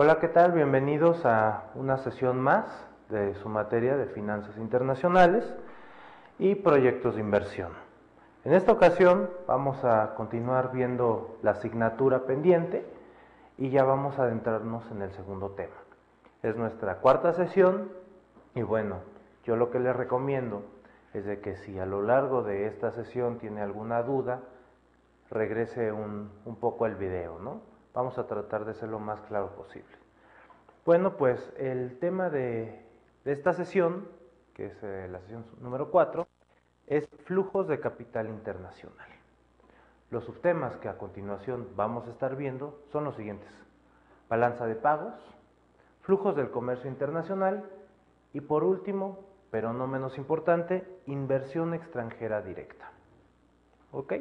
Hola, ¿qué tal? Bienvenidos a una sesión más de su materia de finanzas internacionales y proyectos de inversión. En esta ocasión vamos a continuar viendo la asignatura pendiente y ya vamos a adentrarnos en el segundo tema. Es nuestra cuarta sesión y bueno, yo lo que les recomiendo es de que si a lo largo de esta sesión tiene alguna duda, regrese un poco el video, ¿no? Vamos a tratar de ser lo más claro posible. Bueno, pues el tema de esta sesión, que es la sesión número 4, es flujos de capital internacional. Los subtemas que a continuación vamos a estar viendo son los siguientes: balanza de pagos, flujos del comercio internacional y por último, pero no menos importante, inversión extranjera directa. ¿Ok?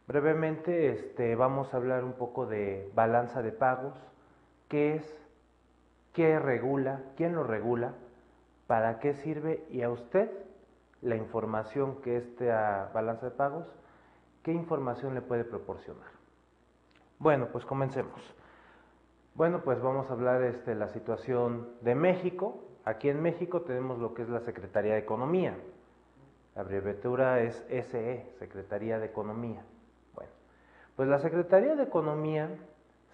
Brevemente vamos a hablar un poco de balanza de pagos, qué es, qué regula, quién lo regula, para qué sirve y a usted la información que esta balanza de pagos, qué información le puede proporcionar. Bueno, pues comencemos. Bueno, pues vamos a hablar de la situación de México. Aquí en México tenemos lo que es la Secretaría de Economía. La abreviatura es SE, Secretaría de Economía. Bueno, pues la Secretaría de Economía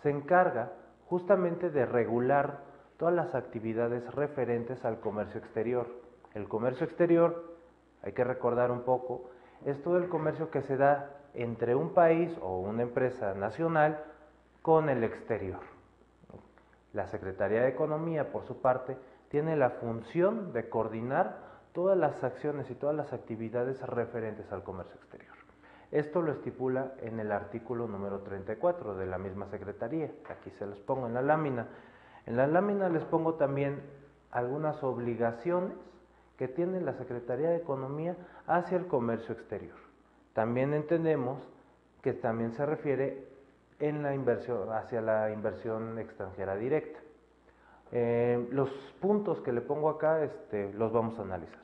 se encarga justamente de regular todas las actividades referentes al comercio exterior. El comercio exterior, hay que recordar un poco, es todo el comercio que se da entre un país o una empresa nacional con el exterior. La Secretaría de Economía, por su parte, tiene la función de coordinar todas las acciones y todas las actividades referentes al comercio exterior. Esto lo estipula en el artículo número 34 de la misma Secretaría. Aquí se los pongo en la lámina. En la lámina les pongo también algunas obligaciones que tiene la Secretaría de Economía hacia el comercio exterior. También entendemos que también se refiere en la inversión, hacia la inversión extranjera directa. Los puntos que le pongo acá los vamos a analizar.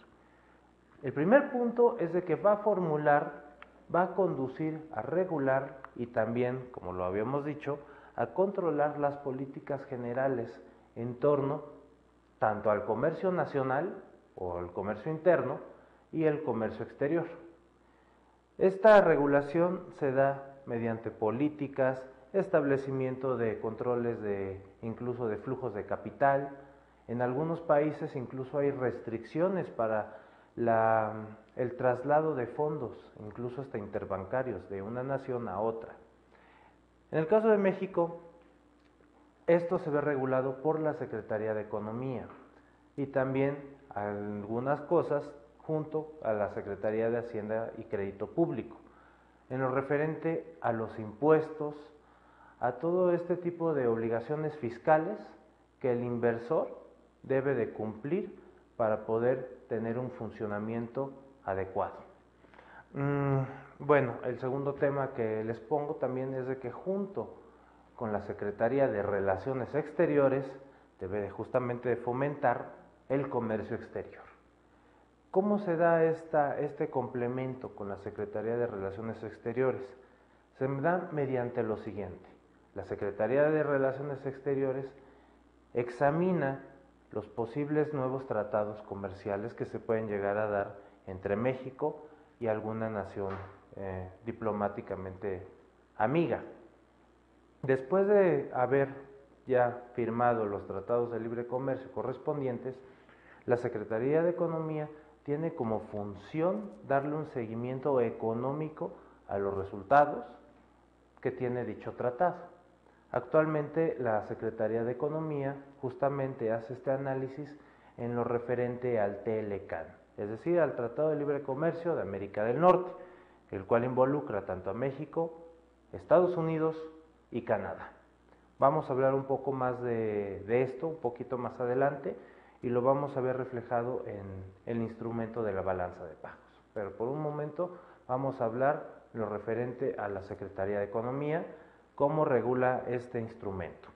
El primer punto es de que va a formular, va a conducir, a regular y también, como lo habíamos dicho, a controlar las políticas generales en torno tanto al comercio nacional o el comercio interno y el comercio exterior. Esta regulación se da mediante políticas, establecimiento de controles incluso de flujos de capital. En algunos países incluso hay restricciones para el traslado de fondos, incluso hasta interbancarios, de una nación a otra. En el caso de México, esto se ve regulado por la Secretaría de Economía y también algunas cosas junto a la Secretaría de Hacienda y Crédito Público. En lo referente a los impuestos, a todo este tipo de obligaciones fiscales que el inversor debe de cumplir para poder tener un funcionamiento adecuado. Bueno, el segundo tema que les pongo también es de que junto con la Secretaría de Relaciones Exteriores debe de justamente de fomentar el comercio exterior. ¿Cómo se da este complemento con la Secretaría de Relaciones Exteriores? Se da mediante lo siguiente. La Secretaría de Relaciones Exteriores examina los posibles nuevos tratados comerciales que se pueden llegar a dar entre México y alguna nación diplomáticamente amiga. Después de haber ya firmado los tratados de libre comercio correspondientes, la Secretaría de Economía tiene como función darle un seguimiento económico a los resultados que tiene dicho tratado. Actualmente la Secretaría de Economía justamente hace este análisis en lo referente al TLCAN, es decir, al Tratado de Libre Comercio de América del Norte, el cual involucra tanto a México, Estados Unidos y Canadá. Vamos a hablar un poco más de esto, un poquito más adelante, y lo vamos a ver reflejado en el instrumento de la balanza de pagos. Pero por un momento vamos a hablar lo referente a la Secretaría de Economía, cómo regula este instrumento.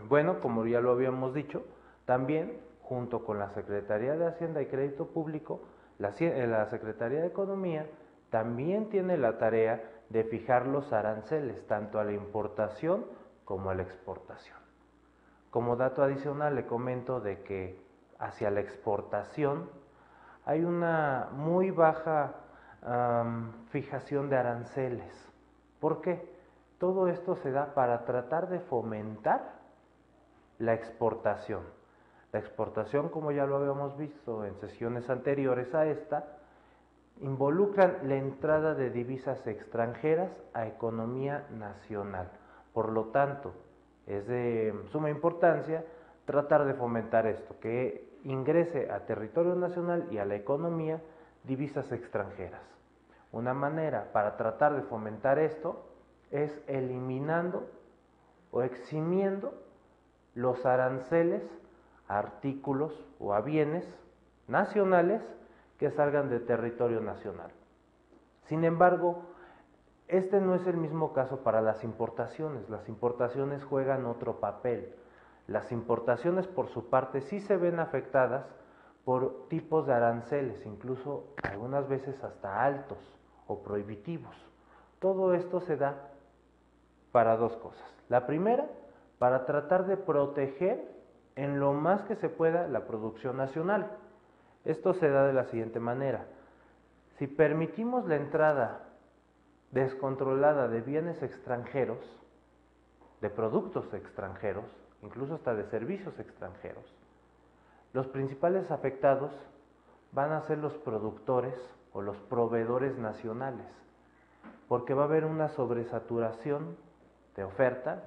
Bueno, como ya lo habíamos dicho, también junto con la Secretaría de Hacienda y Crédito Público, la Secretaría de Economía también tiene la tarea de fijar los aranceles tanto a la importación como a la exportación. Como dato adicional le comento de que hacia la exportación hay una muy baja fijación de aranceles. ¿Por qué? Todo esto se da para tratar de fomentar la exportación. La exportación, como ya lo habíamos visto en sesiones anteriores a esta, involucran la entrada de divisas extranjeras a economía nacional. Por lo tanto, es de suma importancia tratar de fomentar esto, que ingrese a territorio nacional y a la economía divisas extranjeras. Una manera para tratar de fomentar esto es eliminando o eximiendo los aranceles a artículos o a bienes nacionales que salgan de territorio nacional. Sin embargo, este no es el mismo caso para las importaciones. Las importaciones juegan otro papel. Las importaciones, por su parte, sí se ven afectadas por tipos de aranceles, incluso algunas veces hasta altos o prohibitivos. Todo esto se da para dos cosas. La primera, para tratar de proteger en lo más que se pueda la producción nacional. Esto se da de la siguiente manera. Si permitimos la entrada descontrolada de bienes extranjeros, de productos extranjeros, incluso hasta de servicios extranjeros, los principales afectados van a ser los productores o los proveedores nacionales, porque va a haber una sobresaturación de oferta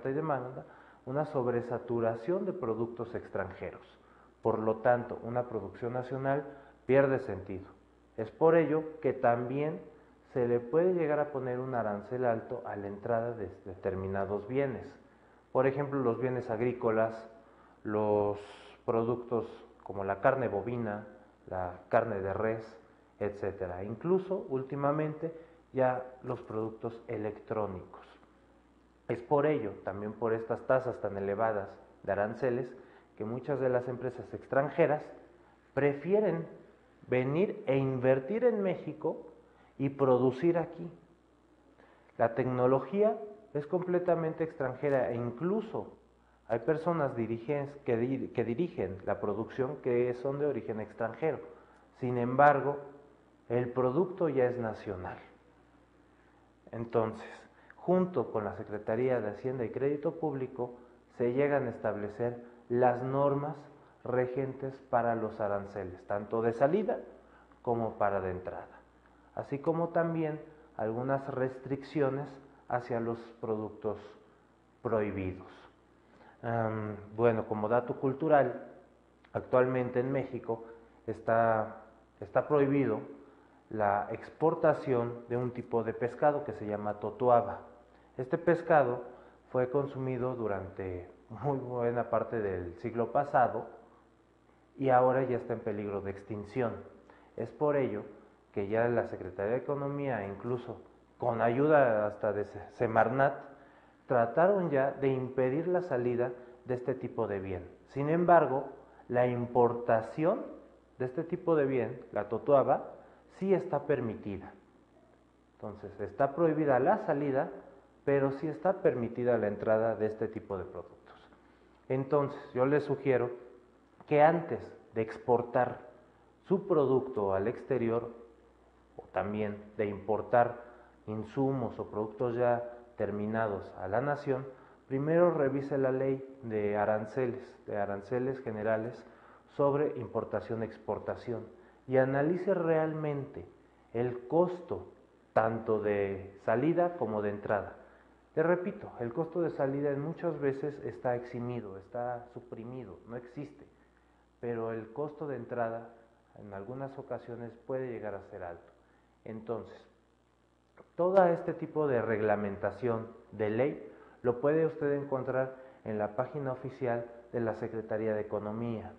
y demanda, una sobresaturación de productos extranjeros. Por lo tanto, una producción nacional pierde sentido. Es por ello que también se le puede llegar a poner un arancel alto a la entrada de determinados bienes. Por ejemplo, los bienes agrícolas, los productos como la carne bovina, la carne de res, etcétera. Incluso últimamente ya los productos electrónicos. Es por ello, también por estas tasas tan elevadas de aranceles, que muchas de las empresas extranjeras prefieren venir e invertir en México y producir aquí. La tecnología es completamente extranjera e incluso hay personas que dirigen la producción que son de origen extranjero. Sin embargo, el producto ya es nacional. Entonces, junto con la Secretaría de Hacienda y Crédito Público, se llegan a establecer las normas regentes para los aranceles, tanto de salida como para de entrada, así como también algunas restricciones hacia los productos prohibidos. Bueno, como dato cultural, actualmente en México está prohibido la exportación de un tipo de pescado que se llama totoaba. Este pescado fue consumido durante muy buena parte del siglo pasado y ahora ya está en peligro de extinción. Es por ello que ya la Secretaría de Economía, incluso con ayuda hasta de Semarnat, trataron ya de impedir la salida de este tipo de bien. Sin embargo, la importación de este tipo de bien, la totoaba, sí está permitida. Entonces, está prohibida la salida, pero sí está permitida la entrada de este tipo de productos. Entonces, yo les sugiero que antes de exportar su producto al exterior, o también de importar insumos o productos ya terminados a la nación, primero revise la ley de aranceles generales sobre importación-exportación y analice realmente el costo tanto de salida como de entrada. Te repito, el costo de salida muchas veces está eximido, está suprimido, no existe, pero el costo de entrada en algunas ocasiones puede llegar a ser alto. Entonces, todo este tipo de reglamentación de ley lo puede usted encontrar en la página oficial de la Secretaría de Economía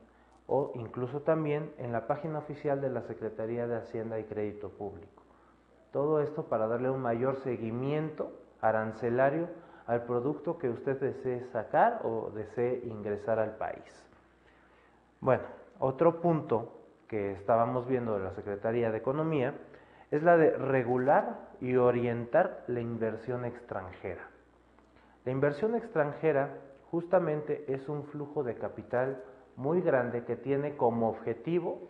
o incluso también en la página oficial de la Secretaría de Hacienda y Crédito Público. Todo esto para darle un mayor seguimiento arancelario al producto que usted desee sacar o desee ingresar al país. Bueno, otro punto que estábamos viendo de la Secretaría de Economía es la de regular y orientar la inversión extranjera. La inversión extranjera justamente es un flujo de capital muy grande que tiene como objetivo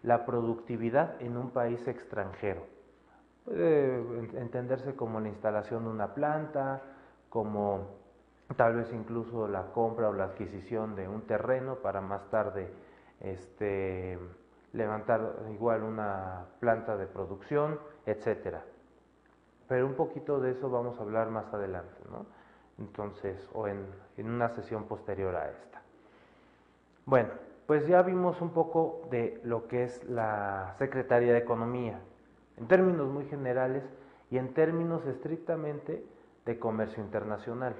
la productividad en un país extranjero. Puede entenderse como la instalación de una planta, como tal vez incluso la compra o la adquisición de un terreno para más tarde levantar igual una planta de producción, etcétera. Pero un poquito de eso vamos a hablar más adelante, ¿no? Entonces, o en una sesión posterior a esta. Bueno, pues ya vimos un poco de lo que es la Secretaría de Economía, en términos muy generales y en términos estrictamente de comercio internacional.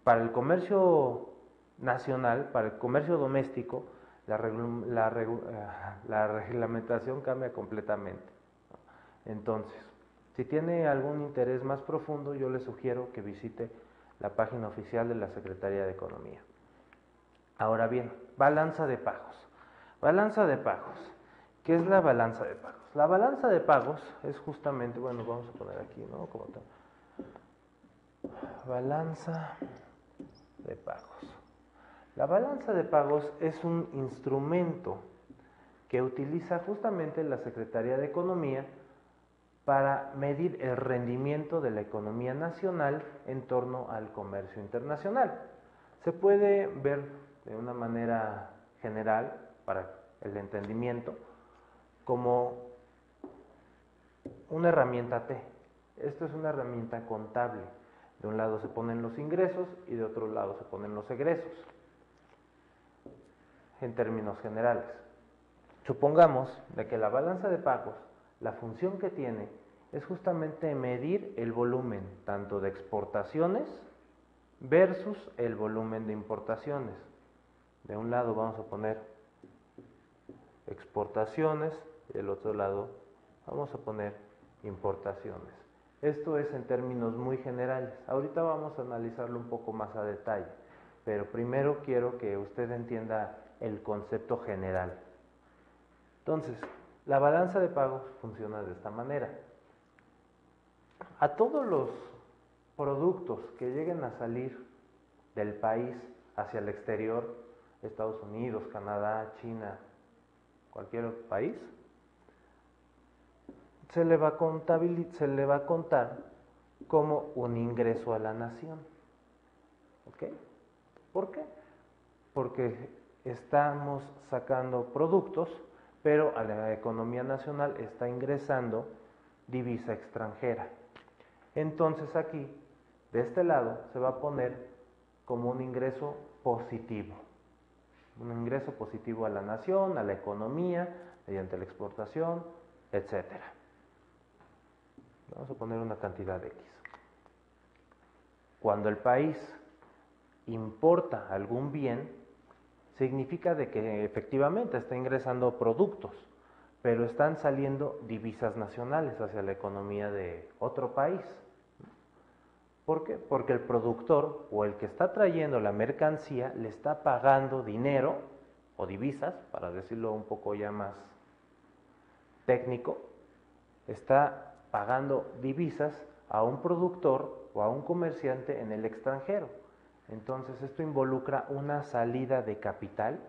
Para el comercio nacional, para el comercio doméstico, la reglamentación cambia completamente. Entonces, si tiene algún interés más profundo, yo le sugiero que visite la página oficial de la Secretaría de Economía. Ahora bien, balanza de pagos. Balanza de pagos. ¿Qué es la balanza de pagos? La balanza de pagos es justamente, bueno, vamos a poner aquí, ¿no? Como tal. Balanza de pagos. La balanza de pagos es un instrumento que utiliza justamente la Secretaría de Economía para medir el rendimiento de la economía nacional en torno al comercio internacional. Se puede ver de una manera general, para el entendimiento, como una herramienta T. Esto es una herramienta contable. De un lado se ponen los ingresos y de otro lado se ponen los egresos, en términos generales. Supongamos de que la balanza de pagos, la función que tiene es justamente medir el volumen tanto de exportaciones versus el volumen de importaciones. De un lado vamos a poner exportaciones y del otro lado vamos a poner importaciones. Esto es en términos muy generales. Ahorita vamos a analizarlo un poco más a detalle, pero primero quiero que usted entienda el concepto general. Entonces, la balanza de pagos funciona de esta manera. A todos los productos que lleguen a salir del país hacia el exterior, Estados Unidos, Canadá, China, cualquier otro país, se le va a contar como un ingreso a la nación. ¿Ok? ¿Por qué? Porque estamos sacando productos, pero a la economía nacional está ingresando divisa extranjera. Entonces aquí, de este lado, se va a poner como un ingreso positivo. Un ingreso positivo a la nación, a la economía, mediante la exportación, etcétera. Vamos a poner una cantidad de X. Cuando el país importa algún bien, significa de que efectivamente está ingresando productos, pero están saliendo divisas nacionales hacia la economía de otro país. ¿Por qué? Porque el productor o el que está trayendo la mercancía le está pagando dinero o divisas, para decirlo un poco ya más técnico, está pagando divisas a un productor o a un comerciante en el extranjero. Entonces esto involucra una salida de capital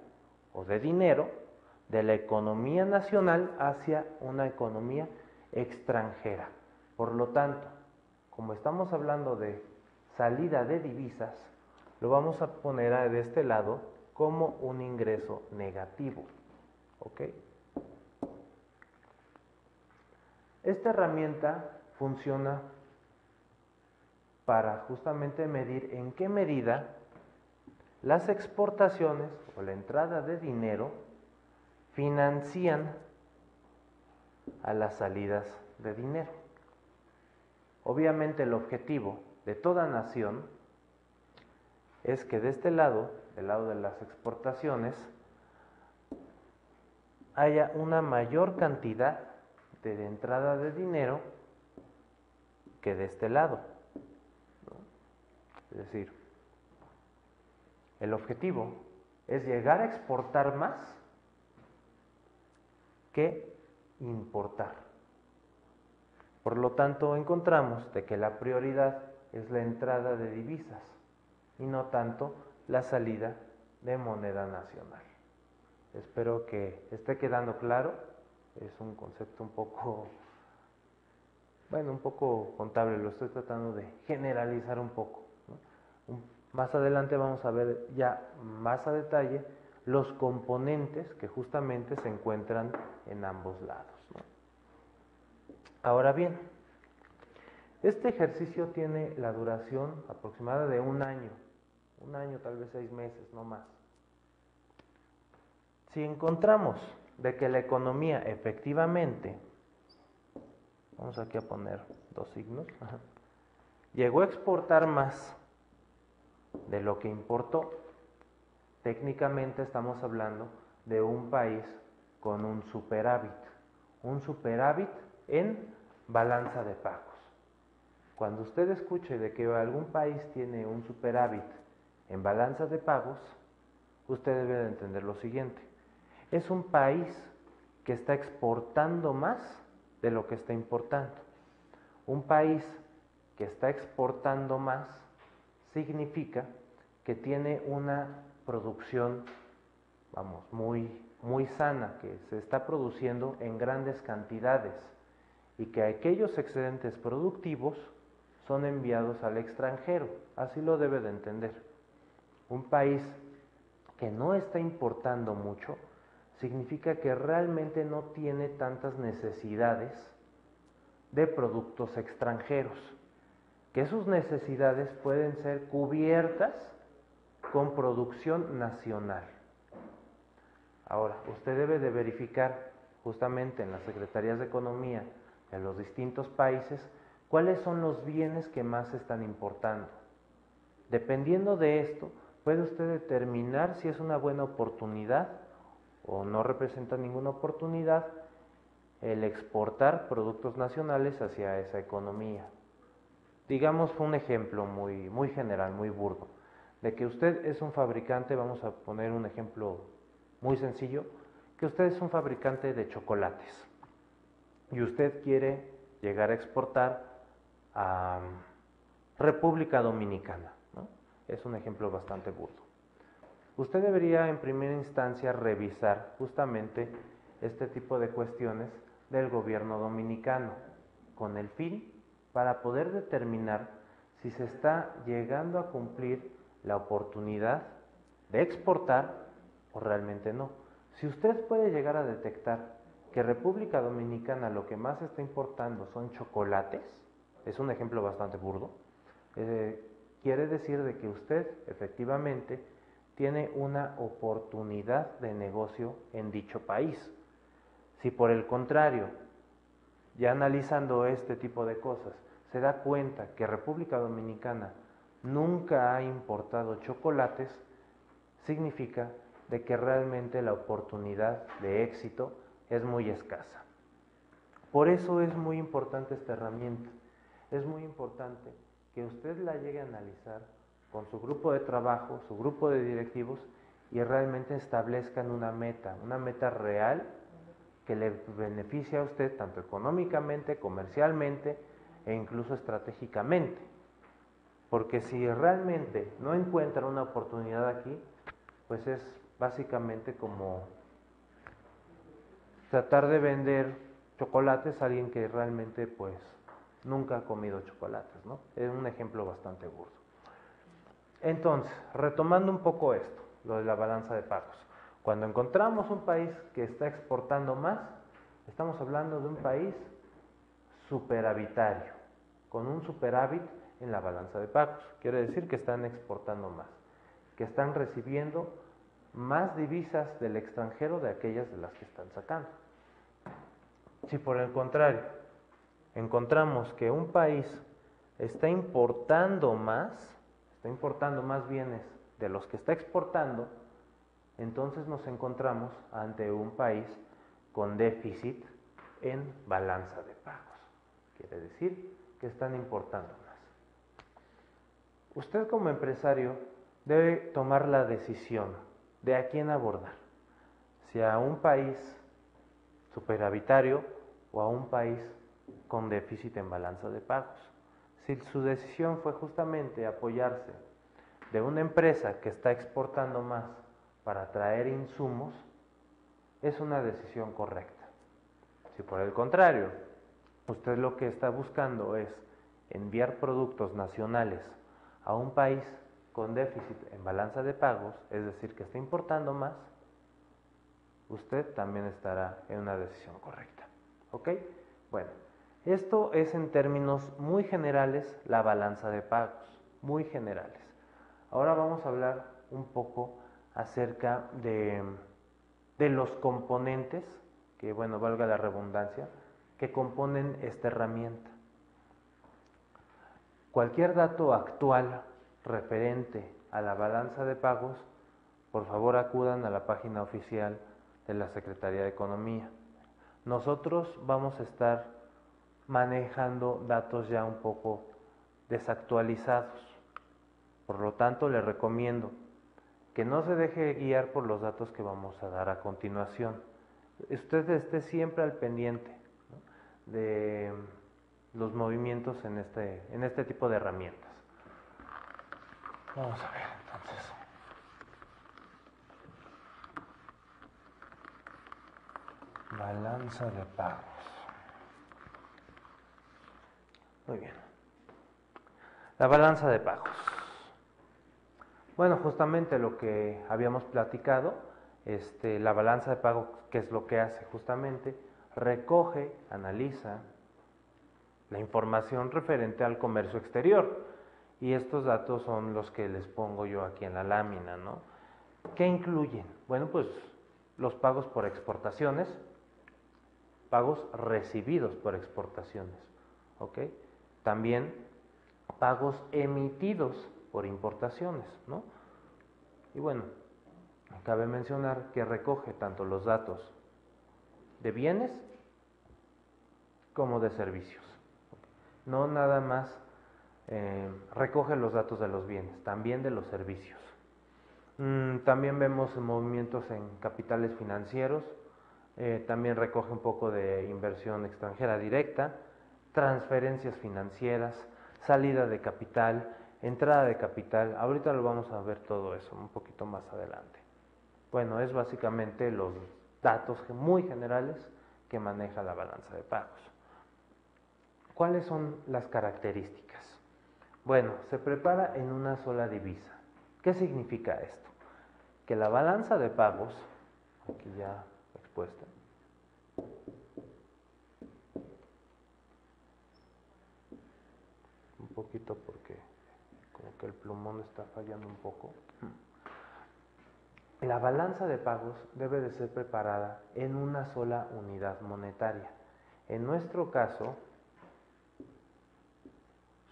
o de dinero de la economía nacional hacia una economía extranjera. Por lo tanto, como estamos hablando de salida de divisas, lo vamos a poner de este lado como un ingreso negativo. ¿Ok? Esta herramienta funciona para justamente medir en qué medida las exportaciones o la entrada de dinero financian a las salidas de dinero. Obviamente el objetivo de toda nación es que de este lado, del lado de las exportaciones, haya una mayor cantidad de entrada de dinero que de este lado, ¿no? Es decir, el objetivo es llegar a exportar más que importar. Por lo tanto, encontramos de que la prioridad es la entrada de divisas. y no tanto la salida de moneda nacional. Espero que esté quedando claro. Es un concepto un poco contable, lo estoy tratando de generalizar un poco, ¿no? Más adelante vamos a ver ya más a detalle los componentes que justamente se encuentran en ambos lados, ¿no? Ahora bien, este ejercicio tiene la duración aproximada de un año, tal vez 6 meses, no más. Si encontramos de que la economía efectivamente, vamos aquí a poner 2 signos, llegó a exportar más de lo que importó, técnicamente estamos hablando de un país con un superávit en balanza de pagos. Cuando usted escuche de que algún país tiene un superávit en balanza de pagos, usted debe de entender lo siguiente: es un país que está exportando más de lo que está importando. Un país que está exportando más significa que tiene una producción, muy sana, que se está produciendo en grandes cantidades y que aquellos excedentes productivos son enviados al extranjero. Así lo debe de entender. Un país que no está importando mucho significa que realmente no tiene tantas necesidades de productos extranjeros, que sus necesidades pueden ser cubiertas con producción nacional. Ahora, usted debe de verificar justamente en las secretarías de economía de los distintos países cuáles son los bienes que más se están importando. Dependiendo de esto, puede usted determinar si es una buena oportunidad o no representa ninguna oportunidad el exportar productos nacionales hacia esa economía. Digamos un ejemplo muy general, muy burdo, de que usted es un fabricante, vamos a poner un ejemplo muy sencillo, que usted es un fabricante de chocolates y usted quiere llegar a exportar a República Dominicana, ¿no? Es un ejemplo bastante burdo. Usted debería en primera instancia revisar justamente este tipo de cuestiones del gobierno dominicano con el fin para poder determinar si se está llegando a cumplir la oportunidad de exportar o realmente no. Si usted puede llegar a detectar que República Dominicana lo que más está importando son chocolates, es un ejemplo bastante burdo, quiere decir de que usted efectivamente tiene una oportunidad de negocio en dicho país. Si por el contrario, ya analizando este tipo de cosas, se da cuenta que República Dominicana nunca ha importado chocolates, significa de que realmente la oportunidad de éxito es muy escasa. Por eso es muy importante esta herramienta. Es muy importante que usted la llegue a analizar con su grupo de trabajo, su grupo de directivos, y realmente establezcan una meta real que le beneficie a usted tanto económicamente, comercialmente e incluso estratégicamente. Porque si realmente no encuentra una oportunidad aquí, pues es básicamente como tratar de vender chocolates a alguien que realmente pues nunca ha comido chocolates, ¿no? Es un ejemplo bastante burdo. Entonces, retomando un poco esto, lo de la balanza de pagos. Cuando encontramos un país que está exportando más, estamos hablando de un país superavitario, con un superávit en la balanza de pagos. Quiere decir que están exportando más, que están recibiendo más divisas del extranjero de aquellas de las que están sacando. Si por el contrario encontramos que un país está importando más bienes de los que está exportando, entonces nos encontramos ante un país con déficit en balanza de pagos. Quiere decir que están importando más. Usted como empresario debe tomar la decisión de a quién abordar, si a un país superavitario o a un país con déficit en balanza de pagos. Si su decisión fue justamente apoyarse de una empresa que está exportando más para traer insumos, es una decisión correcta. Si por el contrario, usted lo que está buscando es enviar productos nacionales a un país con déficit en balanza de pagos, es decir, que está importando más, usted también estará en una decisión correcta. ¿Ok? Bueno, esto es en términos muy generales la balanza de pagos, muy generales. Ahora vamos a hablar un poco acerca de los componentes, que bueno, valga la redundancia, que componen esta herramienta. Cualquier dato actual referente a la balanza de pagos, por favor acudan a la página oficial de la Secretaría de Economía. Nosotros vamos a estar manejando datos ya un poco desactualizados. Por lo tanto, le recomiendo que no se deje guiar por los datos que vamos a dar a continuación. Usted esté siempre al pendiente, ¿no?, de los movimientos en este tipo de herramientas. Vamos a ver entonces. Balanza de pagos. Muy bien. La balanza de pagos. Bueno, justamente lo que habíamos platicado, la balanza de pagos, ¿qué es lo que hace? Justamente recoge, analiza la información referente al comercio exterior. Y estos datos son los que les pongo yo aquí en la lámina, ¿no? ¿Qué incluyen? Bueno, pues los pagos por exportaciones, pagos recibidos por exportaciones, ¿ok? También pagos emitidos por importaciones, ¿no? Y bueno, cabe mencionar que recoge tanto los datos de bienes como de servicios. No nada más recoge los datos de los bienes, también de los servicios. También vemos movimientos en capitales financieros, también recoge un poco de inversión extranjera directa, transferencias financieras, salida de capital, entrada de capital. Ahorita lo vamos a ver todo eso un poquito más adelante. Bueno, es básicamente los datos muy generales que maneja la balanza de pagos. ¿Cuáles son las características? Bueno, se prepara en una sola divisa. ¿Qué significa esto? Que la balanza de pagos, aquí ya expuesta, un poquito porque como que el plumón está fallando un poco. La balanza de pagos debe de ser preparada en una sola unidad monetaria. En nuestro caso,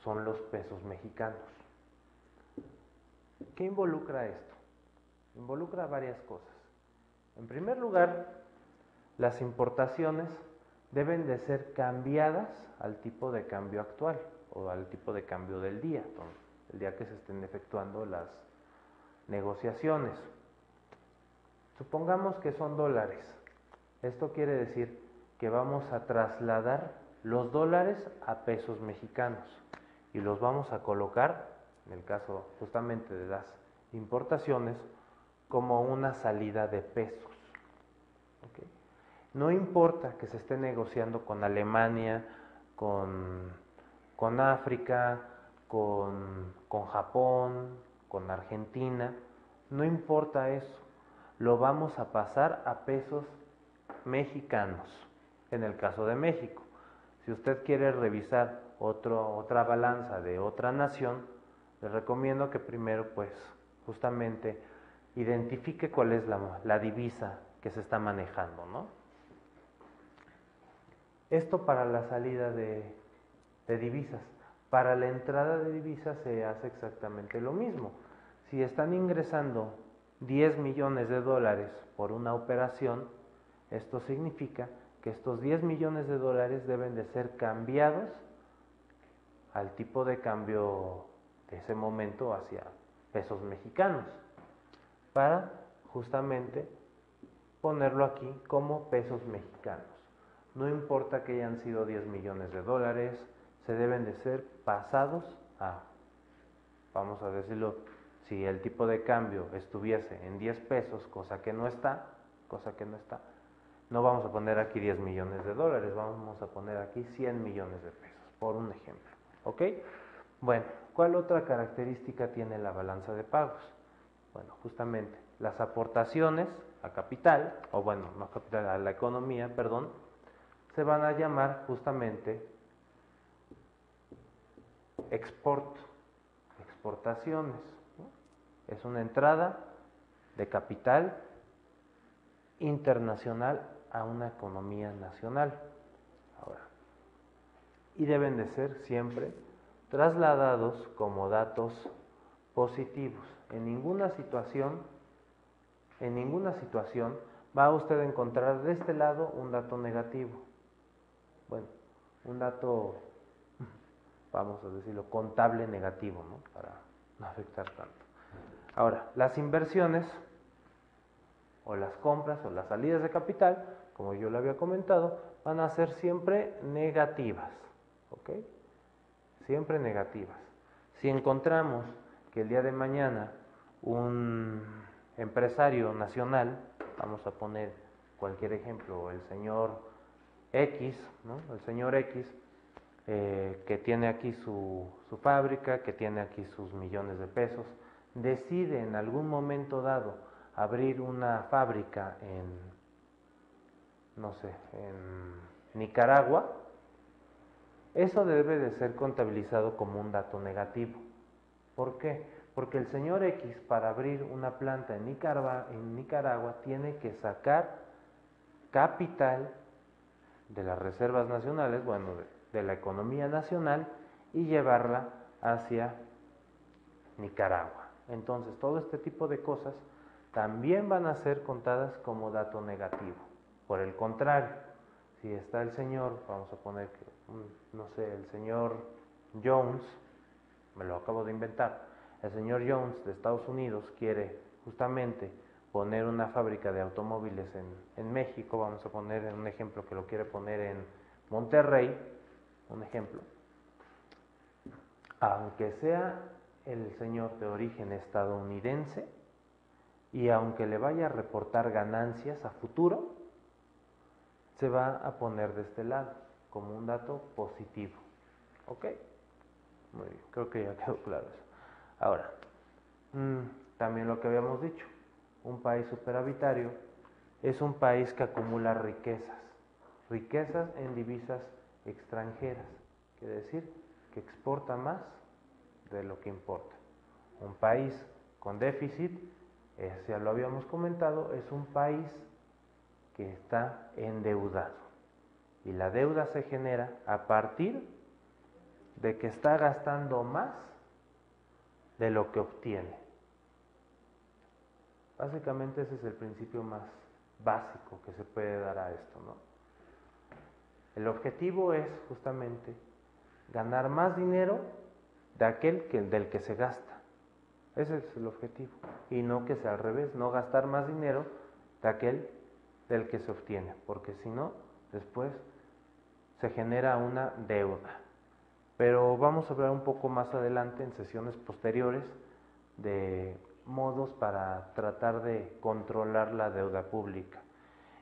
son los pesos mexicanos. ¿Qué involucra esto? Involucra varias cosas. En primer lugar, las importaciones deben de ser cambiadas al tipo de cambio actual o al tipo de cambio del día, el día que se estén efectuando las negociaciones. Supongamos que son dólares. Esto quiere decir que vamos a trasladar los dólares a pesos mexicanos y los vamos a colocar, en el caso justamente de las importaciones, como una salida de pesos. ¿Okay? No importa que se esté negociando con Alemania, con África, con Japón, con Argentina, no importa eso, lo vamos a pasar a pesos mexicanos, en el caso de México. Si usted quiere revisar otra balanza de otra nación, le recomiendo que primero pues justamente identifique cuál es la divisa que se está manejando, ¿no? Esto para la salida de divisas. Para la entrada de divisas se hace exactamente lo mismo. Si están ingresando 10 millones de dólares por una operación, esto significa que estos 10 millones de dólares deben de ser cambiados al tipo de cambio de ese momento hacia pesos mexicanos, para justamente ponerlo aquí como pesos mexicanos. No importa que hayan sido 10 millones de dólares, se deben de ser pasados a, vamos a decirlo, Si el tipo de cambio estuviese en 10 pesos, cosa que no está, no vamos a poner aquí 10 millones de dólares, vamos a poner aquí 100 millones de pesos, por un ejemplo. ¿Ok? Bueno, ¿cuál otra característica tiene la balanza de pagos? Bueno, justamente las aportaciones a capital, o bueno, no a capital, a la economía, perdón, se van a llamar justamente exportaciones, ¿no? Es una entrada de capital internacional a una economía nacional. Ahora, y deben de ser siempre trasladados como datos positivos. En ninguna situación va a usted a encontrar de este lado un dato negativo. Bueno, un dato, vamos a decirlo, contable negativo, ¿no? Para no afectar tanto. Ahora, las inversiones o las compras o las salidas de capital, como yo le había comentado, van a ser siempre negativas, ¿ok? Siempre negativas. Si encontramos que el día de mañana un empresario nacional, vamos a poner cualquier ejemplo, el señor X, ¿no? El señor X, que tiene aquí su fábrica, que tiene aquí sus millones de pesos, decide en algún momento dado abrir una fábrica en, no sé, en Nicaragua, eso debe de ser contabilizado como un dato negativo. ¿Por qué? Porque el señor X, para abrir una planta en Nicaragua tiene que sacar capital de las reservas nacionales, bueno, de la economía nacional, y llevarla hacia Nicaragua. Entonces, todo este tipo de cosas también van a ser contadas como dato negativo. Por el contrario, si está el señor, vamos a poner que, no sé, el señor Jones, me lo acabo de inventar, el señor Jones de Estados Unidos quiere justamente poner una fábrica de automóviles en México, vamos a poner un ejemplo que lo quiere poner en Monterrey, un ejemplo, aunque sea el señor de origen estadounidense y aunque le vaya a reportar ganancias a futuro, se va a poner de este lado como un dato positivo. ¿Ok? Muy bien, creo que ya quedó claro eso. Ahora, también lo que habíamos dicho, un país superavitario es un país que acumula riquezas en divisas extranjeras, quiere decir que exporta más de lo que importa. Un país con déficit, ya lo habíamos comentado, es un país que está endeudado. Y la deuda se genera a partir de que está gastando más de lo que obtiene. Básicamente ese es el principio más básico que se puede dar a esto, ¿no? El objetivo es justamente ganar más dinero de aquel del que se gasta. Ese es el objetivo. Y no que sea al revés, no gastar más dinero de aquel del que se obtiene, porque si no, después se genera una deuda. Pero vamos a hablar un poco más adelante en sesiones posteriores de modos para tratar de controlar la deuda pública.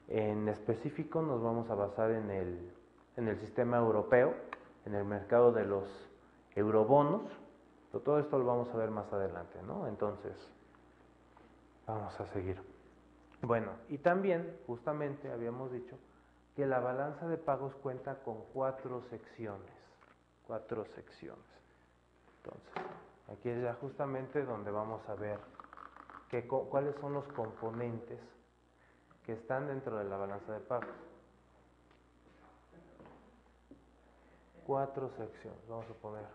En específico nos vamos a basar en el sistema europeo, en el mercado de los eurobonos. Pero todo esto lo vamos a ver más adelante, ¿no? Entonces, vamos a seguir. Bueno, y también, justamente, habíamos dicho que la balanza de pagos cuenta con 4 secciones. 4 secciones. Entonces, aquí es ya justamente donde vamos a ver cuáles son los componentes que están dentro de la balanza de pagos. 4 secciones, vamos a poner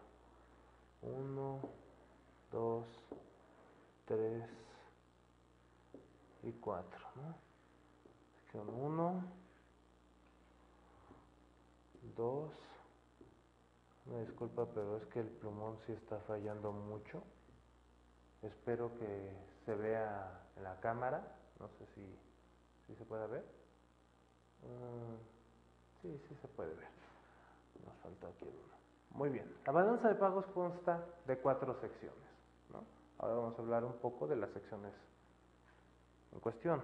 1, 2, 3 y 4, ¿no? Sección 1, 2, me disculpa, pero es que el plumón sí está fallando mucho. Espero que se vea en la cámara, no sé si se puede ver. Sí, sí se puede ver. Nos falta aquí uno. Muy bien, la balanza de pagos consta de 4 secciones, ¿no? Ahora vamos a hablar un poco de las secciones en cuestión.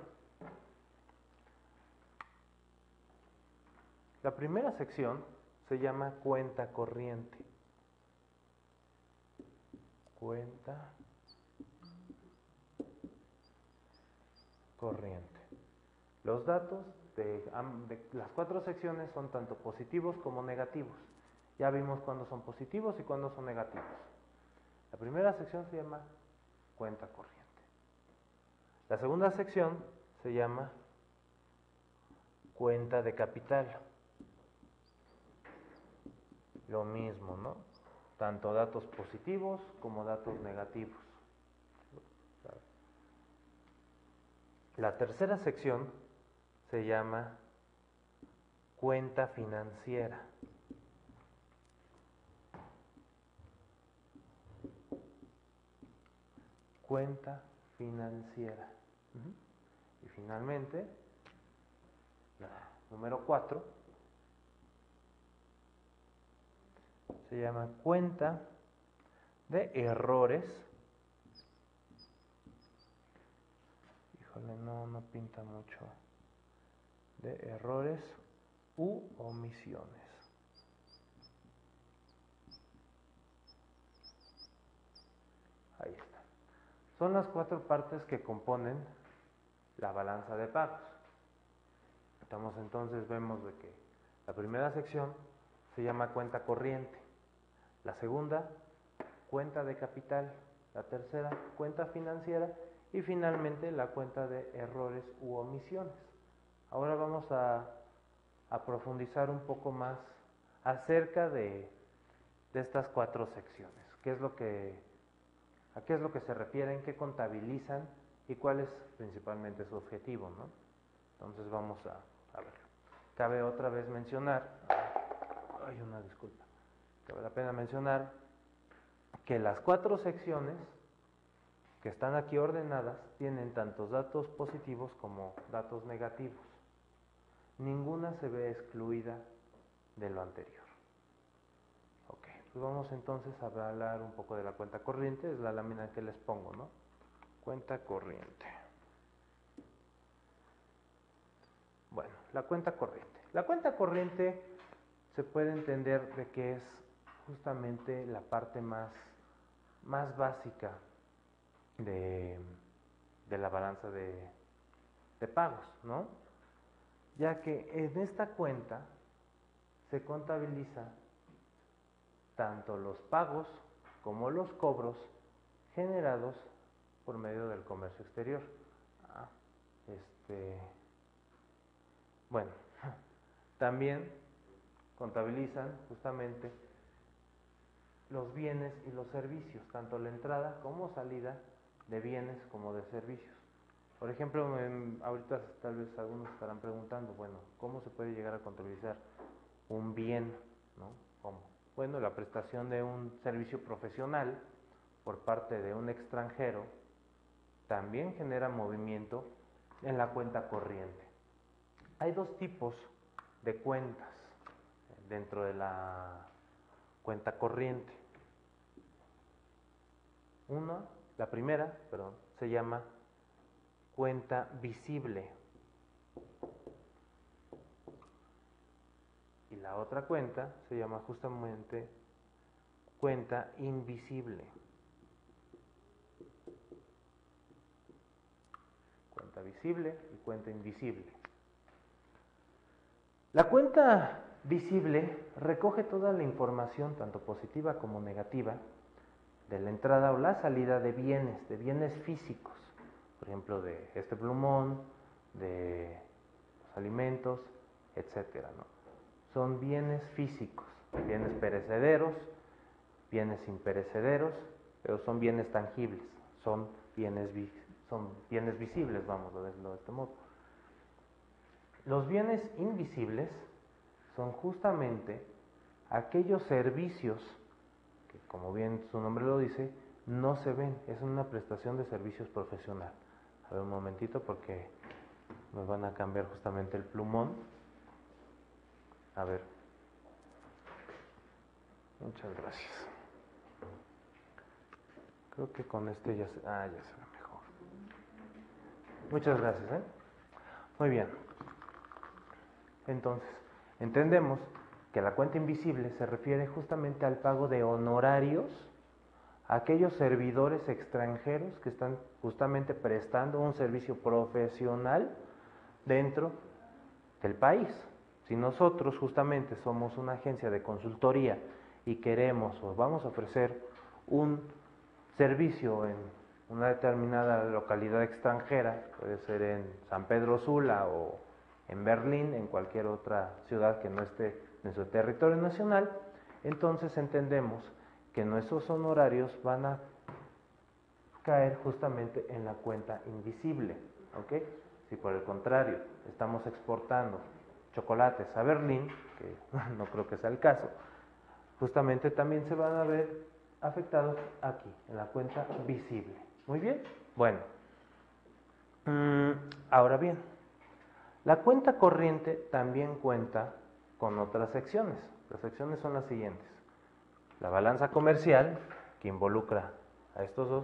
La primera sección se llama cuenta corriente. Cuenta corriente. Los datos de las 4 secciones son tanto positivos como negativos. Ya vimos cuándo son positivos y cuándo son negativos. La primera sección se llama cuenta corriente. La segunda sección se llama cuenta de capital. Lo mismo, ¿no? Tanto datos positivos como datos negativos. La tercera sección se llama cuenta financiera. Cuenta financiera. Y finalmente, la número 4 se llama cuenta de errores. Híjole, no pinta mucho. De errores u omisiones. Ahí está. Son las 4 partes que componen la balanza de pagos. Entonces vemos de que la primera sección se llama cuenta corriente, la segunda cuenta de capital, la tercera cuenta financiera y finalmente la cuenta de errores u omisiones. Ahora vamos a profundizar un poco más acerca de estas 4 secciones. ¿A qué es lo que se refieren? ¿Qué contabilizan? ¿Y cuál es principalmente su objetivo, ¿no? Entonces vamos a verlo. Cabe otra vez mencionar, una disculpa, cabe la pena mencionar que las 4 secciones que están aquí ordenadas tienen tantos datos positivos como datos negativos. Ninguna se ve excluida de lo anterior. Ok, pues vamos entonces a hablar un poco de la cuenta corriente, es la lámina que les pongo, ¿no? Cuenta corriente. Bueno, la cuenta corriente. La cuenta corriente se puede entender de que es justamente la parte más básica de la balanza de pagos, ¿no? Ya que en esta cuenta se contabiliza tanto los pagos como los cobros generados por medio del comercio exterior. Bueno, también contabilizan justamente los bienes y los servicios, tanto la entrada como salida de bienes como de servicios. Por ejemplo, ahorita tal vez algunos estarán preguntando, bueno, ¿cómo se puede llegar a contabilizar un bien, ¿no? ¿Cómo? Bueno, la prestación de un servicio profesional por parte de un extranjero también genera movimiento en la cuenta corriente. Hay 2 tipos de cuentas dentro de la cuenta corriente. La primera, se llama cuenta visible. Y la otra cuenta se llama justamente cuenta invisible. Cuenta visible y cuenta invisible. La cuenta visible recoge toda la información, tanto positiva como negativa, de la entrada o la salida de bienes físicos. Por ejemplo, de este plumón, de los alimentos, etcétera, ¿no? Son bienes físicos, bienes perecederos, bienes imperecederos, pero son bienes tangibles, son bienes visibles, vamos a verlo de este modo. Los bienes invisibles son justamente aquellos servicios que, como bien su nombre lo dice, no se ven, es una prestación de servicios profesional. A ver un momentito porque me van a cambiar justamente el plumón. A ver. Muchas gracias. Ok. Creo que con este ya ya se ve mejor. Muchas gracias, ¿eh? Muy bien. Entonces, entendemos que la cuenta invisible se refiere justamente al pago de honorarios a aquellos servidores extranjeros que están justamente prestando un servicio profesional dentro del país. Si nosotros justamente somos una agencia de consultoría y queremos o vamos a ofrecer un servicio en una determinada localidad extranjera, puede ser en San Pedro Sula o en Berlín, en cualquier otra ciudad que no esté en nuestro territorio nacional, entonces entendemos que nuestros honorarios van a caer justamente en la cuenta invisible, ¿ok? Si por el contrario estamos exportando chocolates a Berlín, que no creo que sea el caso, justamente también se van a ver afectados aquí, en la cuenta visible. Muy bien, bueno, ahora bien, la cuenta corriente también cuenta con otras secciones. Las secciones son las siguientes: la balanza comercial, que involucra a estos dos,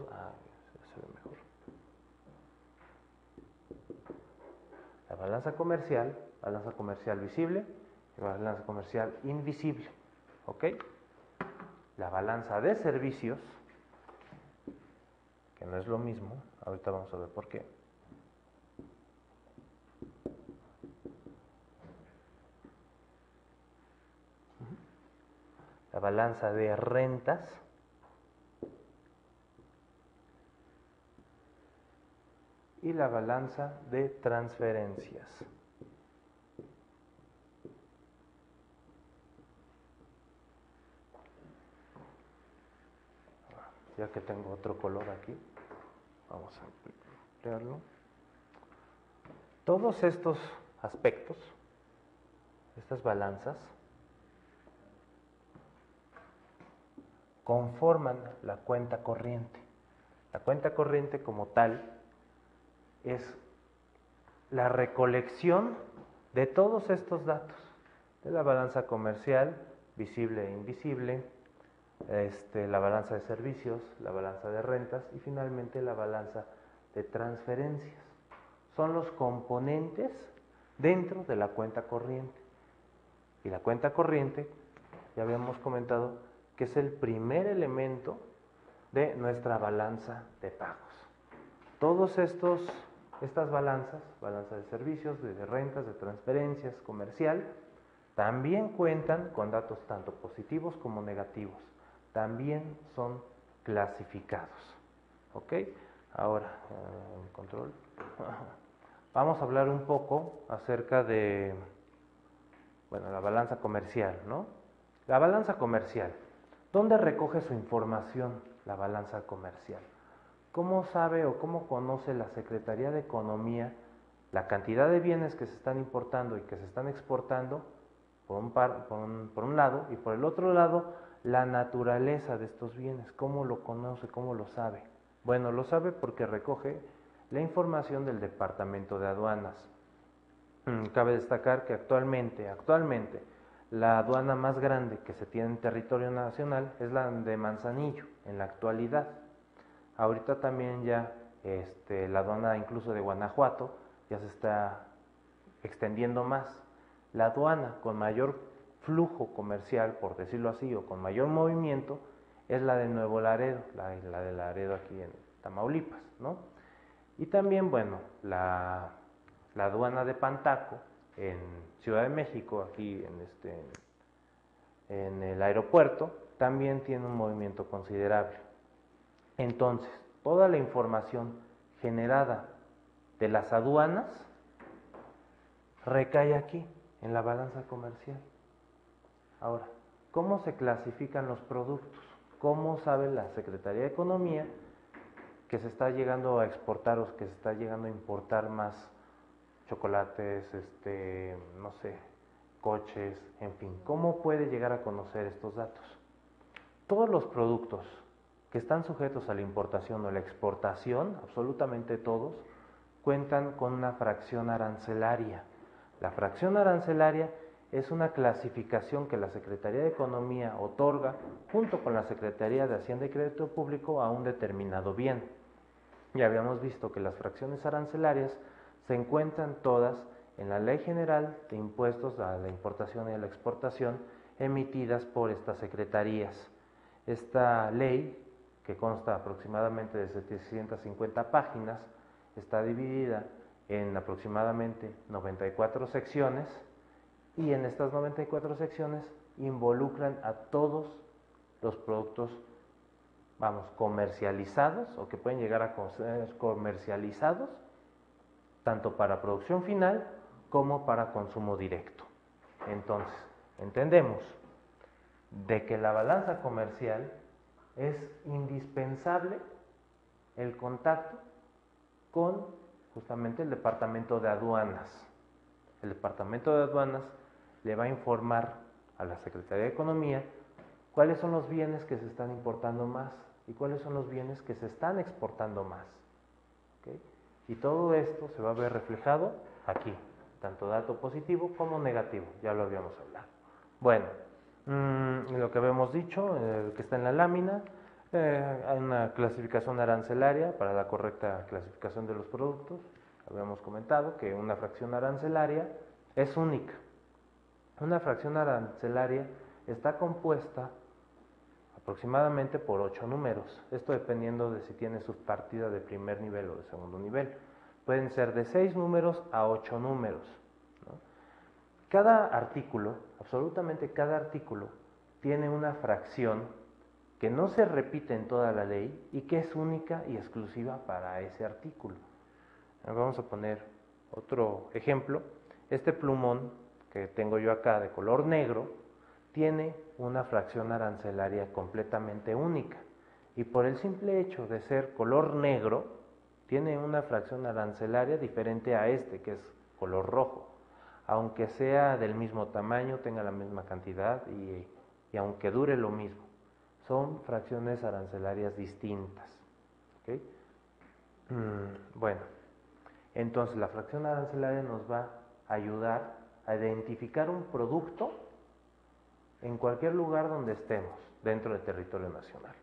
se ve mejor. La balanza comercial visible y balanza comercial invisible, ¿ok? La balanza de servicios, que no es lo mismo, ahorita vamos a ver por qué. La balanza de rentas y la balanza de transferencias. Ya que tengo otro color aquí, vamos a ampliarlo. Todos estos aspectos, estas balanzas, conforman la cuenta corriente. La cuenta corriente como tal es la recolección de todos estos datos, de la balanza comercial, visible e invisible, la balanza de servicios, la balanza de rentas y finalmente la balanza de transferencias. Son los componentes dentro de la cuenta corriente. Y la cuenta corriente, ya habíamos comentado, que es el primer elemento de nuestra balanza de pagos. Todos estas balanzas, balanza de servicios, de rentas, de transferencias, comercial, también cuentan con datos tanto positivos como negativos. También son clasificados. ¿Ok? Ahora, control. Vamos a hablar un poco acerca de, bueno, la balanza comercial, ¿no? La balanza comercial. ¿Dónde recoge su información la balanza comercial? ¿Cómo sabe o cómo conoce la Secretaría de Economía la cantidad de bienes que se están importando y que se están exportando, por un lado, y por el otro lado, la naturaleza de estos bienes? ¿Cómo lo conoce, cómo lo sabe? Bueno, lo sabe porque recoge la información del Departamento de Aduanas. Cabe destacar que actualmente, la aduana más grande que se tiene en territorio nacional es la de Manzanillo, en la actualidad. Ahorita también ya la aduana incluso de Guanajuato ya se está extendiendo más. La aduana con mayor flujo comercial, por decirlo así, o con mayor movimiento, es la de Nuevo Laredo, la de Laredo aquí en Tamaulipas, ¿no? Y también, bueno, la aduana de Pantaco en Ciudad de México, aquí en el aeropuerto, también tiene un movimiento considerable. Entonces, toda la información generada de las aduanas recae aquí, en la balanza comercial. Ahora, ¿cómo se clasifican los productos? ¿Cómo sabe la Secretaría de Economía que se está llegando a exportar o que se está llegando a importar más chocolates, no sé, coches, en fin? ¿Cómo puede llegar a conocer estos datos? Todos los productos que están sujetos a la importación o la exportación, absolutamente todos, cuentan con una fracción arancelaria. La fracción arancelaria es una clasificación que la Secretaría de Economía otorga junto con la Secretaría de Hacienda y Crédito Público a un determinado bien. Ya habíamos visto que las fracciones arancelarias se encuentran todas en la Ley General de Impuestos a la Importación y a la Exportación emitidas por estas secretarías. Esta ley, que consta aproximadamente de 750 páginas, está dividida en aproximadamente 94 secciones y en estas 94 secciones involucran a todos los productos, comercializados o que pueden llegar a ser comercializados tanto para producción final como para consumo directo. Entonces, entendemos de que la balanza comercial es indispensable el contacto con justamente el Departamento de Aduanas. El Departamento de Aduanas le va a informar a la Secretaría de Economía cuáles son los bienes que se están importando más y cuáles son los bienes que se están exportando más. ¿Okay? Y todo esto se va a ver reflejado aquí, tanto dato positivo como negativo, ya lo habíamos hablado. Bueno, lo que habíamos dicho, que está en la lámina, hay una clasificación arancelaria para la correcta clasificación de los productos. Habíamos comentado que una fracción arancelaria es única. Una fracción arancelaria está compuesta aproximadamente por 8 números, esto dependiendo de si tiene subpartida de primer nivel o de segundo nivel. Pueden ser de 6 números a 8 números, ¿no? Cada artículo, absolutamente cada artículo, tiene una fracción que no se repite en toda la ley y que es única y exclusiva para ese artículo. Vamos a poner otro ejemplo. Este plumón que tengo yo acá de color negro tiene una fracción arancelaria completamente única y por el simple hecho de ser color negro tiene una fracción arancelaria diferente a este que es color rojo, aunque sea del mismo tamaño, tenga la misma cantidad y aunque dure lo mismo, son fracciones arancelarias distintas. ¿Okay? Bueno, entonces la fracción arancelaria nos va a ayudar a identificar un producto en cualquier lugar donde estemos dentro del territorio nacional.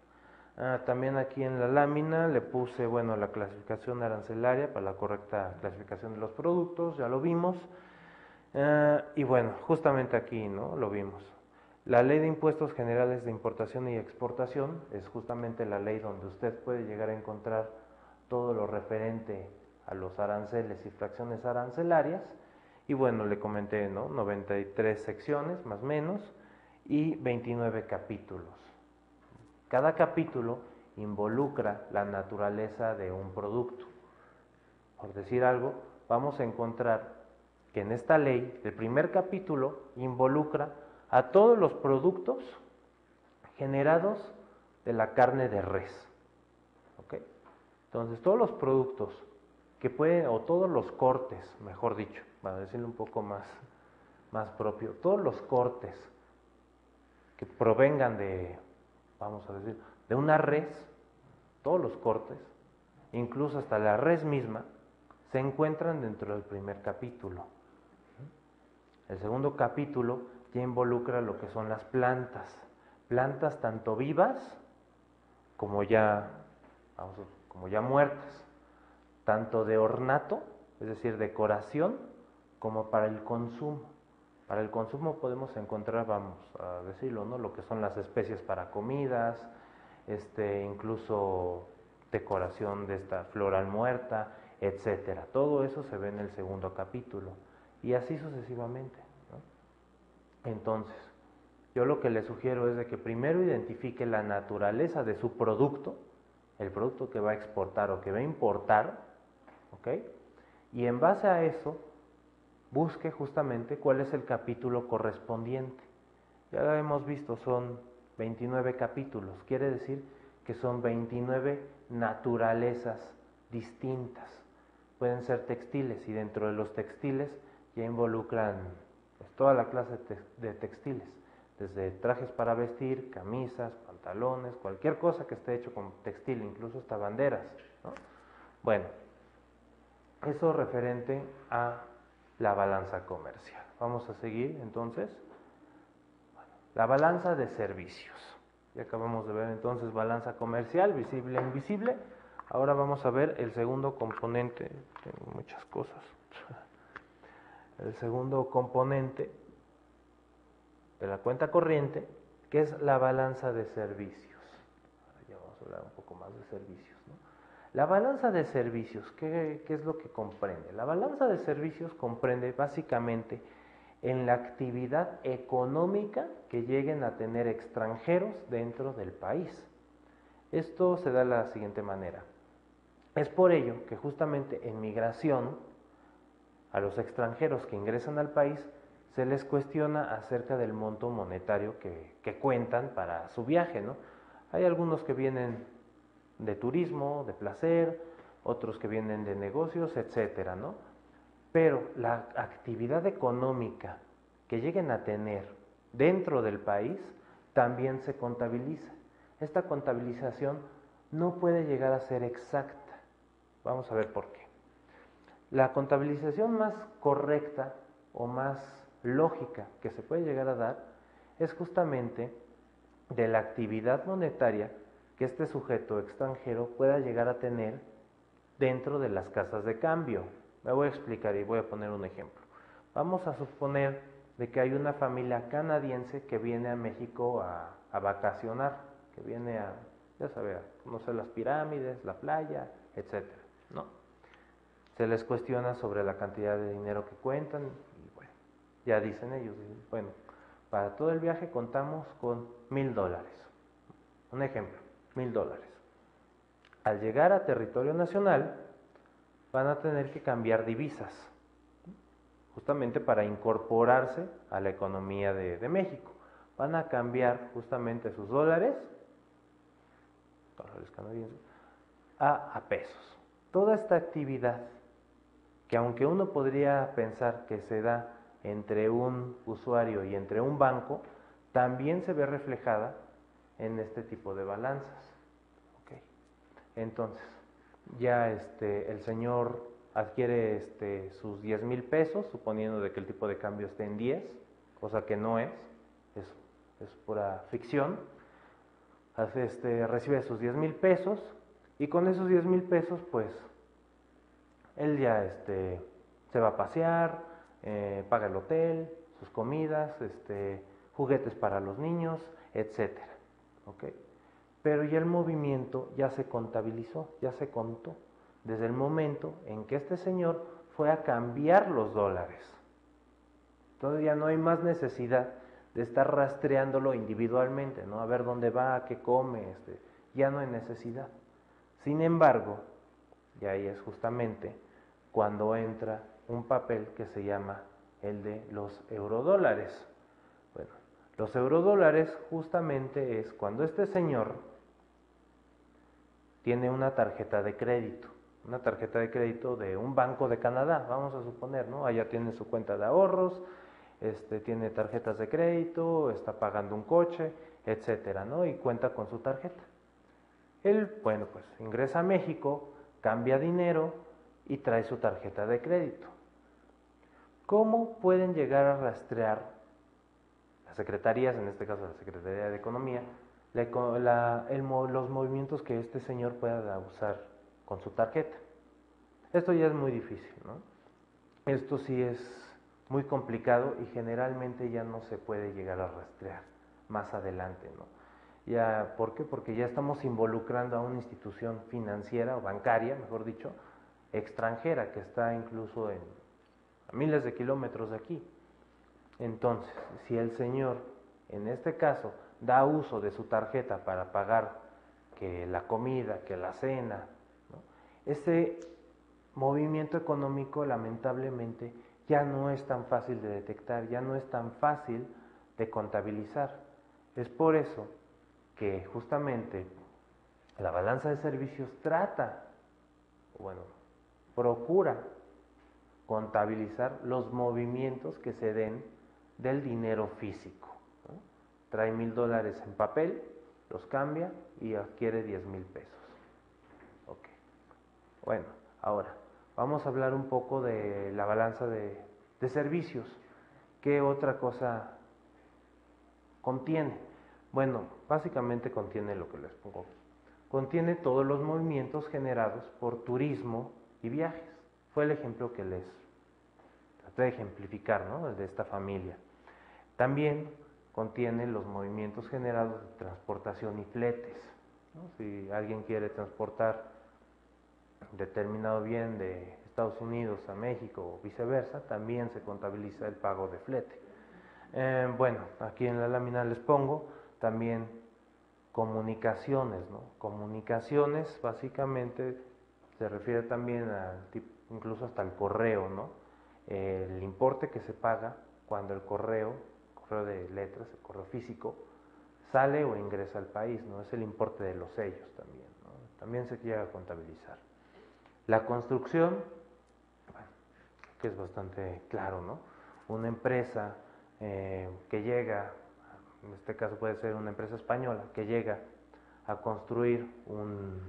También aquí en la lámina le puse, la clasificación arancelaria para la correcta clasificación de los productos, ya lo vimos. Y bueno, justamente aquí, ¿no? Lo vimos. La Ley de Impuestos Generales de Importación y Exportación es justamente la ley donde usted puede llegar a encontrar todo lo referente a los aranceles y fracciones arancelarias. Y bueno, le comenté, ¿no? 93 secciones, más o menos, y 29 capítulos. Cada capítulo involucra la naturaleza de un producto. Por decir algo, vamos a encontrar que en esta ley, el primer capítulo involucra a todos los productos generados de la carne de res. ¿Okay? Entonces, todos los productos que pueden, o todos los cortes, mejor dicho, para decirlo un poco más propio, todos los cortes que provengan de, vamos a decir, de una res, todos los cortes, incluso hasta la res misma, se encuentran dentro del primer capítulo. El segundo capítulo ya involucra lo que son las plantas tanto vivas como ya muertas, tanto de ornato, es decir, decoración, como para el consumo. Para el consumo podemos encontrar, vamos a decirlo, ¿no? Lo que son las especies para comidas, incluso decoración de esta floral muerta, etcétera. Todo eso se ve en el segundo capítulo y así sucesivamente, ¿no? Entonces, yo lo que le sugiero es de que primero identifique la naturaleza de su producto, el producto que va a exportar o que va a importar, ¿ok? Y en base a eso, busque justamente cuál es el capítulo correspondiente. Ya lo hemos visto, son 29 capítulos, quiere decir que son 29 naturalezas distintas. Pueden ser textiles y dentro de los textiles ya involucran pues, toda la clase de textiles, desde trajes para vestir, camisas, pantalones, cualquier cosa que esté hecho con textil, incluso hasta banderas, ¿no? Bueno, eso referente a la balanza comercial. Vamos a seguir entonces. La balanza de servicios. Ya acabamos de ver entonces balanza comercial, visible e invisible. Ahora vamos a ver el segundo componente. Tengo muchas cosas. El segundo componente de la cuenta corriente, que es la balanza de servicios. Ahora ya vamos a hablar un poco más de servicios, ¿no? La balanza de servicios, ¿qué es lo que comprende? La balanza de servicios comprende básicamente en la actividad económica que lleguen a tener extranjeros dentro del país. Esto se da de la siguiente manera. Es por ello que justamente en migración, a los extranjeros que ingresan al país, se les cuestiona acerca del monto monetario que cuentan para su viaje, ¿no? Hay algunos que vienen de turismo, de placer, otros que vienen de negocios, etcétera, ¿no? Pero la actividad económica que lleguen a tener dentro del país también se contabiliza. Esta contabilización no puede llegar a ser exacta. Vamos a ver por qué. La contabilización más correcta o más lógica que se puede llegar a dar es justamente de la actividad monetaria que este sujeto extranjero pueda llegar a tener dentro de las casas de cambio. Me voy a explicar y voy a poner un ejemplo. Vamos a suponer de que hay una familia canadiense que viene a México a vacacionar, que viene a, ya sabe, a conocer las pirámides, la playa, etcétera, ¿no? Se les cuestiona sobre la cantidad de dinero que cuentan y bueno, ya dicen ellos, bueno, para todo el viaje contamos con $1,000. Un ejemplo, $1,000. Al llegar a territorio nacional, van a tener que cambiar divisas, justamente para incorporarse a la economía de México. Van a cambiar justamente sus dólares canadienses, a pesos. Toda esta actividad, que aunque uno podría pensar que se da entre un usuario y entre un banco, también se ve reflejada en este tipo de balanzas. Okay. Entonces, ya el señor adquiere sus 10,000 pesos, suponiendo de que el tipo de cambio esté en 10, cosa que no es pura ficción. Recibe sus 10,000 pesos y con esos 10,000 pesos, pues, él ya se va a pasear, paga el hotel, sus comidas, juguetes para los niños, etcétera. ¿Okay? Pero ya el movimiento ya se contabilizó, ya se contó, desde el momento en que este señor fue a cambiar los dólares. Entonces ya no hay más necesidad de estar rastreándolo individualmente, ¿no? A ver dónde va, qué come, ya no hay necesidad. Sin embargo, y ahí es justamente cuando entra un papel que se llama el de los eurodólares. Bueno, los eurodólares justamente es cuando este señor tiene una tarjeta de crédito de un banco de Canadá, vamos a suponer, ¿no? Allá tiene su cuenta de ahorros, tiene tarjetas de crédito, está pagando un coche, etcétera, ¿no? Y cuenta con su tarjeta. Él, bueno, pues ingresa a México, cambia dinero y trae su tarjeta de crédito. ¿Cómo pueden llegar a rastrear las secretarías, en este caso la Secretaría de Economía, los movimientos que este señor pueda usar con su tarjeta? Esto ya es muy difícil, ¿no? Esto sí es muy complicado y generalmente ya no se puede llegar a rastrear más adelante, ¿no? Ya, ¿por qué? Porque ya estamos involucrando a una institución financiera o bancaria, mejor dicho, extranjera, que está incluso a miles de kilómetros de aquí. Entonces, si el señor, en este caso, da uso de su tarjeta para pagar que la comida, que la cena, ¿no? Ese movimiento económico lamentablemente ya no es tan fácil de detectar, ya no es tan fácil de contabilizar. Es por eso que justamente la balanza de servicios procura contabilizar los movimientos que se den del dinero físico, ¿no? Trae $1,000 en papel, los cambia y adquiere 10,000 pesos. Okay. Bueno, ahora vamos a hablar un poco de la balanza de De servicios, ¿qué otra cosa contiene? Bueno, básicamente contiene lo que les pongo aquí. Contiene todos los movimientos generados por turismo y viajes. Fue el ejemplo que les traté de ejemplificar, ¿no? El de esta familia. También contiene los movimientos generados de transportación y fletes, ¿no? Si alguien quiere transportar determinado bien de Estados Unidos a México o viceversa, también se contabiliza el pago de flete. Bueno, aquí en la lámina les pongo también comunicaciones, ¿no? Comunicaciones básicamente se refiere también al tipo, incluso hasta el correo, ¿no? El importe que se paga cuando el correo de letras, el correo físico, sale o ingresa al país, ¿no? Es el importe de los sellos también, ¿no? También se llega a contabilizar. La construcción, bueno, que es bastante claro, ¿no? Una empresa que llega, en este caso puede ser una empresa española, que llega a construir no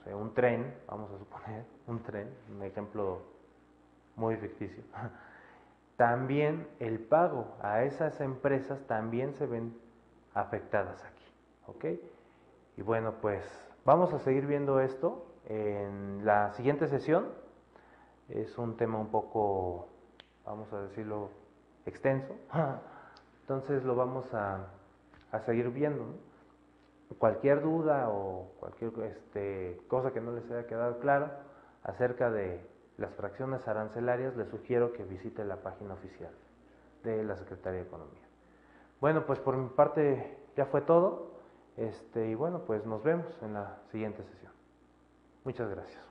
sé, un tren, vamos a suponer, un tren, un ejemplo muy ficticio. También el pago a esas empresas también se ven afectadas aquí, ¿ok? Y bueno, pues vamos a seguir viendo esto en la siguiente sesión. Es un tema un poco, vamos a decirlo, extenso, entonces lo vamos a seguir viendo, ¿no? Cualquier duda o cualquier cosa que no les haya quedado claro acerca de las fracciones arancelarias, les sugiero que visite la página oficial de la Secretaría de Economía. Bueno, pues por mi parte ya fue todo, y bueno, pues nos vemos en la siguiente sesión. Muchas gracias.